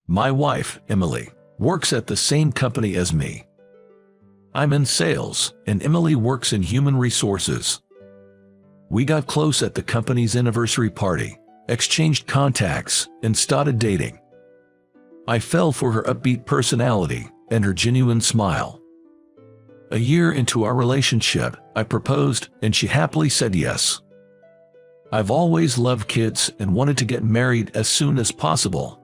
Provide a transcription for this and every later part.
My wife, Emily, works at the same company as me. I'm in sales, and Emily works in human resources. We got close at the company's anniversary party, exchanged contacts, and started dating. I fell for her upbeat personality and her genuine smile. A year into our relationship, I proposed, and she happily said yes. I've always loved kids and wanted to get married as soon as possible.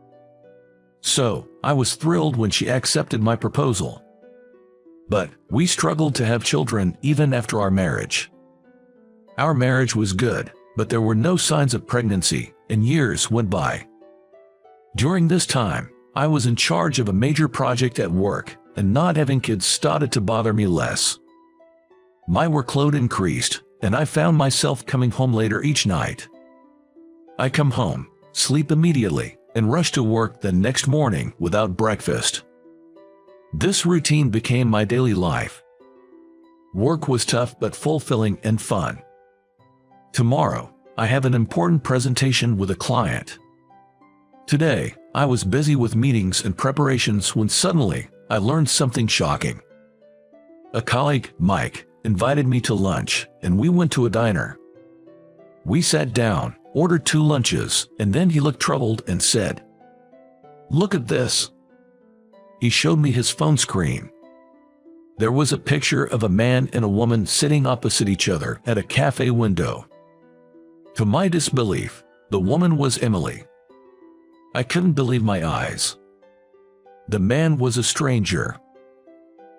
So, I was thrilled when she accepted my proposal. But we struggled to have children even after our marriage. Our marriage was good, but there were no signs of pregnancy, and years went by. During this time, I was in charge of a major project at work, and not having kids started to bother me less. My workload increased, and I found myself coming home later each night. I come home, sleep immediately, and rush to work the next morning without breakfast. This routine became my daily life. Work was tough but fulfilling and fun. Tomorrow, I have an important presentation with a client. Today, I was busy with meetings and preparations when suddenly, I learned something shocking. A colleague, Mike, invited me to lunch, and we went to a diner. We sat down, ordered 2 lunches, and then he looked troubled and said, "Look at this." He showed me his phone screen. There was a picture of a man and a woman sitting opposite each other at a cafe window. To my disbelief, the woman was Emily. I couldn't believe my eyes. The man was a stranger.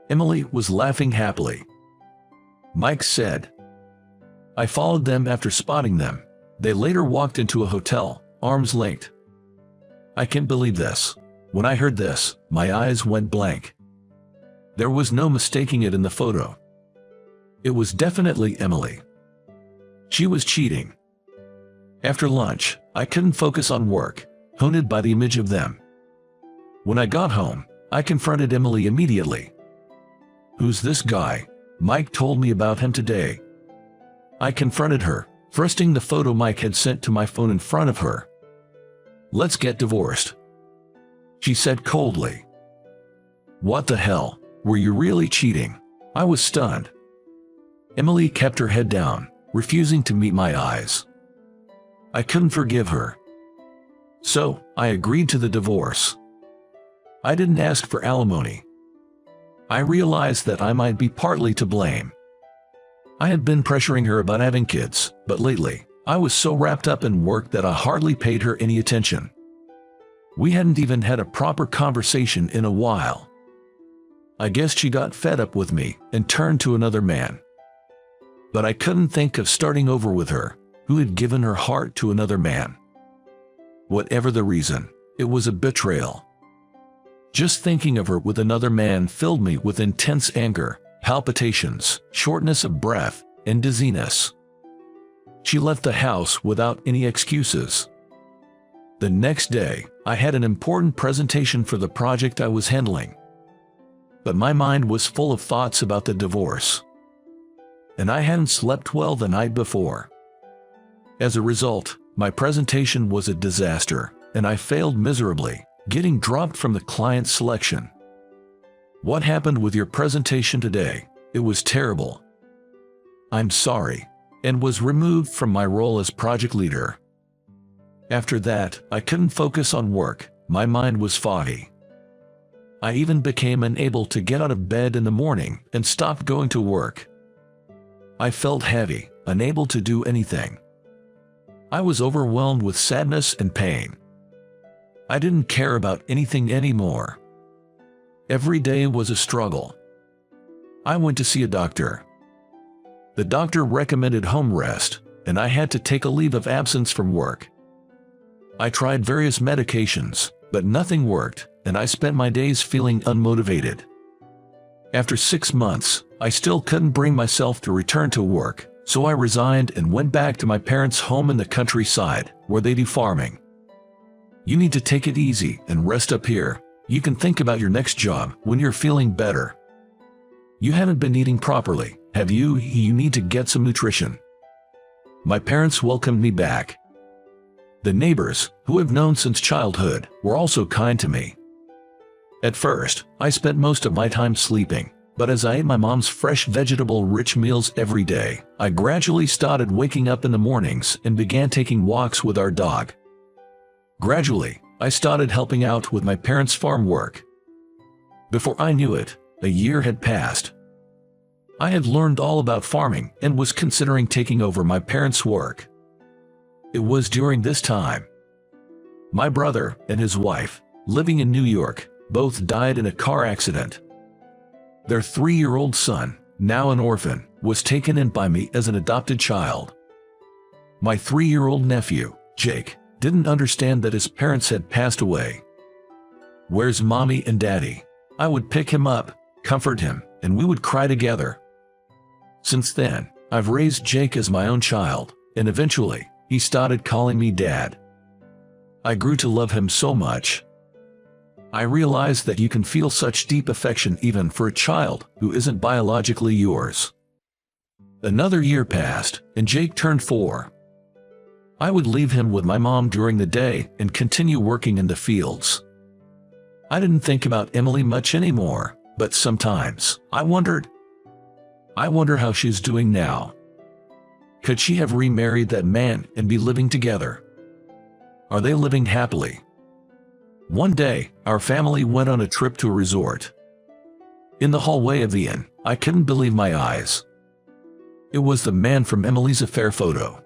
Emily was laughing happily. Mike said, "I followed them after spotting them. They later walked into a hotel, arms linked." I can't believe this. When I heard this, my eyes went blank. There was no mistaking it in the photo. It was definitely Emily. She was cheating. After lunch, I couldn't focus on work, haunted by the image of them. When I got home, I confronted Emily immediately. "Who's this guy? Mike told me about him today." I confronted her, thrusting the photo Mike had sent to my phone in front of her. "Let's get divorced," she said coldly. "What the hell? Were you really cheating?" I was stunned. Emily kept her head down, refusing to meet my eyes. I couldn't forgive her. So, I agreed to the divorce. I didn't ask for alimony. I realized that I might be partly to blame. I had been pressuring her about having kids, but lately, I was so wrapped up in work that I hardly paid her any attention. We hadn't even had a proper conversation in a while. I guess she got fed up with me and turned to another man. But I couldn't think of starting over with her, who had given her heart to another man. Whatever the reason, it was a betrayal. Just thinking of her with another man filled me with intense anger, palpitations, shortness of breath, and dizziness. She left the house without any excuses. The next day, I had an important presentation for the project I was handling. But my mind was full of thoughts about the divorce. And I hadn't slept well the night before. As a result, my presentation was a disaster, and I failed miserably, getting dropped from the client selection. "What happened with your presentation today? It was terrible." "I'm sorry," and was removed from my role as project leader. After that, I couldn't focus on work. My mind was foggy. I even became unable to get out of bed in the morning and stopped going to work. I felt heavy, unable to do anything. I was overwhelmed with sadness and pain. I didn't care about anything anymore. Every day was a struggle. I went to see a doctor. The doctor recommended home rest, and I had to take a leave of absence from work. I tried various medications, but nothing worked, and I spent my days feeling unmotivated. After 6 months, I still couldn't bring myself to return to work, so I resigned and went back to my parents' home in the countryside, where they do farming. "You need to take it easy and rest up here. You can think about your next job when you're feeling better. You haven't been eating properly, have you? You need to get some nutrition." My parents welcomed me back. The neighbors, who I've known since childhood, were also kind to me. At first, I spent most of my time sleeping, but as I ate my mom's fresh vegetable-rich meals every day, I gradually started waking up in the mornings and began taking walks with our dog. Gradually, I started helping out with my parents' farm work. Before I knew it, a year had passed. I had learned all about farming and was considering taking over my parents' work. It was during this time. My brother and his wife, living in New York, both died in a car accident. Their 3-year-old son, now an orphan, was taken in by me as an adopted child. My 3-year-old nephew, Jake, didn't understand that his parents had passed away. "Where's mommy and daddy?" I would pick him up, comfort him, and we would cry together. Since then, I've raised Jake as my own child, and eventually, he started calling me Dad. I grew to love him so much. I realized that you can feel such deep affection even for a child who isn't biologically yours. Another year passed, and Jake turned 4. I would leave him with my mom during the day and continue working in the fields. I didn't think about Emily much anymore, but sometimes I wonder how she's doing now. Could she have remarried that man and be living together? Are they living happily? One day, our family went on a trip to a resort. In the hallway of the inn, I couldn't believe my eyes. It was the man from Emily's affair photo.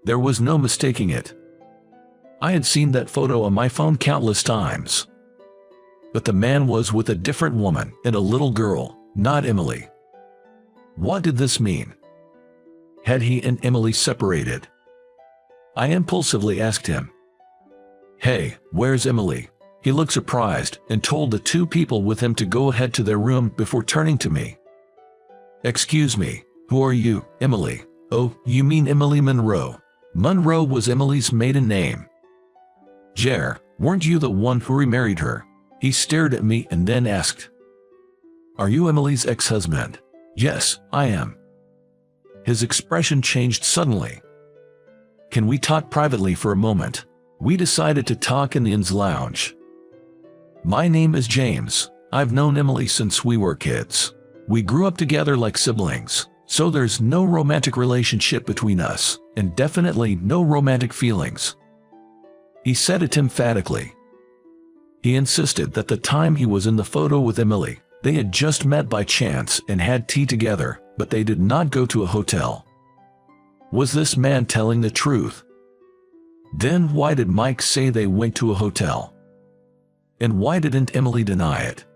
There was no mistaking it. I had seen that photo on my phone countless times. But the man was with a different woman and a little girl, not Emily. What did this mean? Had he and Emily separated? I impulsively asked him, "Hey, where's Emily?" He looked surprised and told the 2 people with him to go ahead to their room before turning to me. "Excuse me, who are you, Emily?" "Oh, you mean Emily Monroe." Monroe was Emily's maiden name. "Jer, weren't you the one who remarried her?" He stared at me and then asked, "Are you Emily's ex-husband?" "Yes, I am." His expression changed suddenly. "Can we talk privately for a moment?" We decided to talk in the inn's lounge. "My name is James. I've known Emily since we were kids. We grew up together like siblings, so there's no romantic relationship between us, and definitely no romantic feelings," he said it emphatically. He insisted that the time he was in the photo with Emily, they had just met by chance and had tea together, but they did not go to a hotel. Was this man telling the truth? Then why did Mike say they went to a hotel? And why didn't Emily deny it?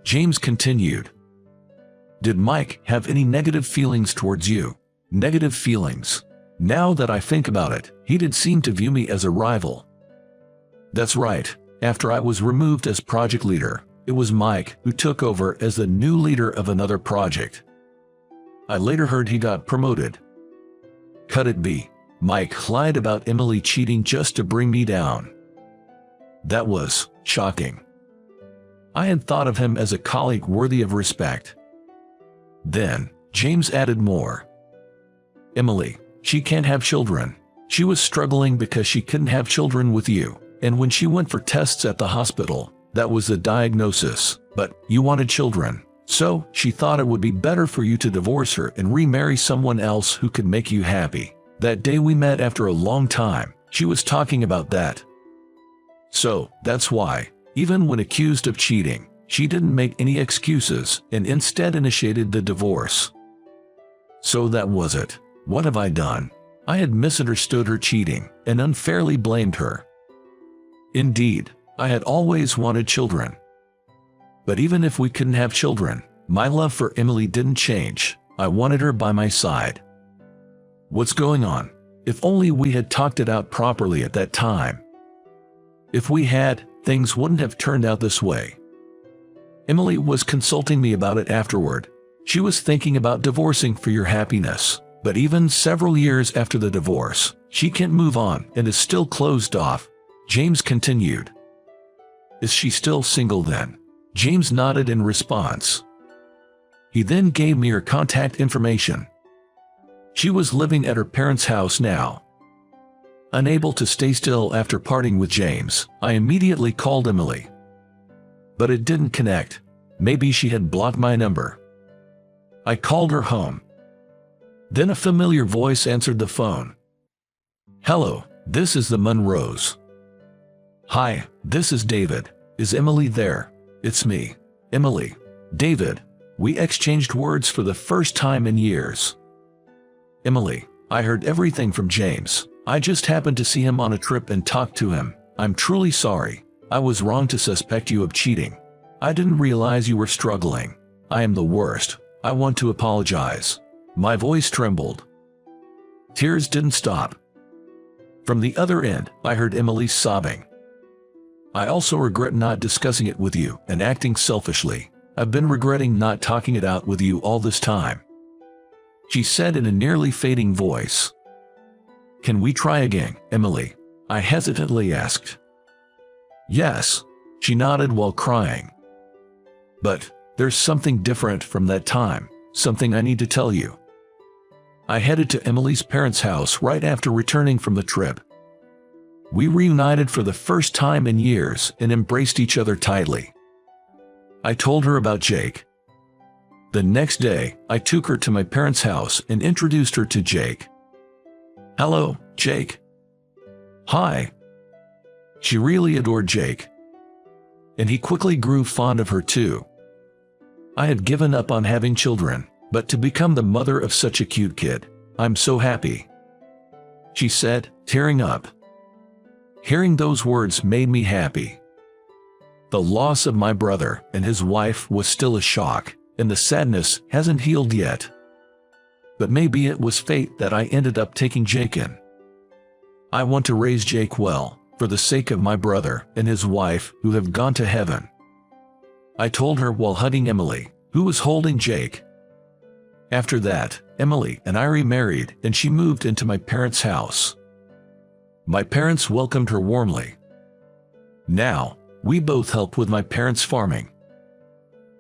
James continued, "Did Mike have any negative feelings towards you?" "Negative feelings? Now that I think about it, he did seem to view me as a rival." "That's right. After I was removed as project leader, it was Mike who took over as the new leader of another project. I later heard he got promoted." Could it be Mike lied about Emily cheating just to bring me down? That was shocking. I had thought of him as a colleague worthy of respect. Then, James added more. "Emily, she can't have children. She was struggling because she couldn't have children with you, and when she went for tests at the hospital, that was the diagnosis, but you wanted children. So, she thought it would be better for you to divorce her and remarry someone else who could make you happy. That day we met after a long time, she was talking about that. So, that's why, even when accused of cheating, she didn't make any excuses and instead initiated the divorce." So that was it. What have I done? I had misunderstood her cheating and unfairly blamed her. Indeed, I had always wanted children. But even if we couldn't have children, my love for Emily didn't change. I wanted her by my side. What's going on? If only we had talked it out properly at that time. If we had, things wouldn't have turned out this way. Emily was consulting me about it afterward. She was thinking about divorcing for your happiness, but even several years after the divorce, she can't move on and is still closed off. James continued. "Is she still single then?" James nodded in response. He then gave me her contact information. She was living at her parents' house now. Unable to stay still after parting with James, I immediately called Emily. But it didn't connect. Maybe she had blocked my number. I called her home. Then a familiar voice answered the phone. "Hello, this is the Monroes." "Hi, this is David. Is Emily there?" "It's me, Emily." "David." We exchanged words for the first time in years. "Emily, I heard everything from James. I just happened to see him on a trip and talked to him. I'm truly sorry. I was wrong to suspect you of cheating. I didn't realize you were struggling. I am the worst. I want to apologize." My voice trembled. Tears didn't stop. From the other end, I heard Emily sobbing. "I also regret not discussing it with you and acting selfishly. I've been regretting not talking it out with you all this time," she said in a nearly fading voice. "Can we try again, Emily?" I hesitantly asked. "Yes," she nodded while crying. "But there's something different from that time, something I need to tell you." I headed to Emily's parents' house right after returning from the trip. We reunited for the first time in years and embraced each other tightly. I told her about Jake. The next day, I took her to my parents' house and introduced her to Jake. "Hello, Jake." "Hi." She really adored Jake. And he quickly grew fond of her too. I had given up on having children, but to become the mother of such a cute kid, I'm so happy," she said, tearing up. Hearing those words made me happy. The loss of my brother and his wife was still a shock, and the sadness hasn't healed yet. But maybe it was fate that I ended up taking Jake in. I want to raise Jake well, for the sake of my brother and his wife who have gone to heaven," I told her while hugging Emily, who was holding Jake. After that, Emily and I remarried and she moved into my parents' house. My parents welcomed her warmly. Now, we both help with my parents' farming.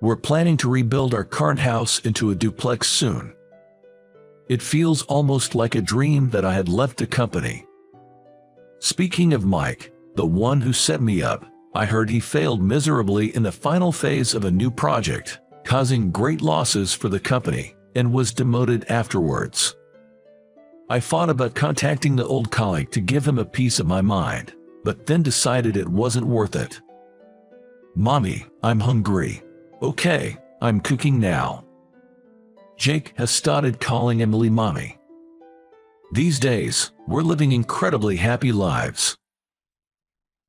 We're planning to rebuild our current house into a duplex soon. It feels almost like a dream that I had left the company. Speaking of Mike, the one who set me up, I heard he failed miserably in the final phase of a new project, causing great losses for the company, and was demoted afterwards. I thought about contacting the old colleague to give him a piece of my mind, but then decided it wasn't worth it. "Mommy, I'm hungry." "Okay, I'm cooking now." Jake has started calling Emily Mommy. These days, we're living incredibly happy lives.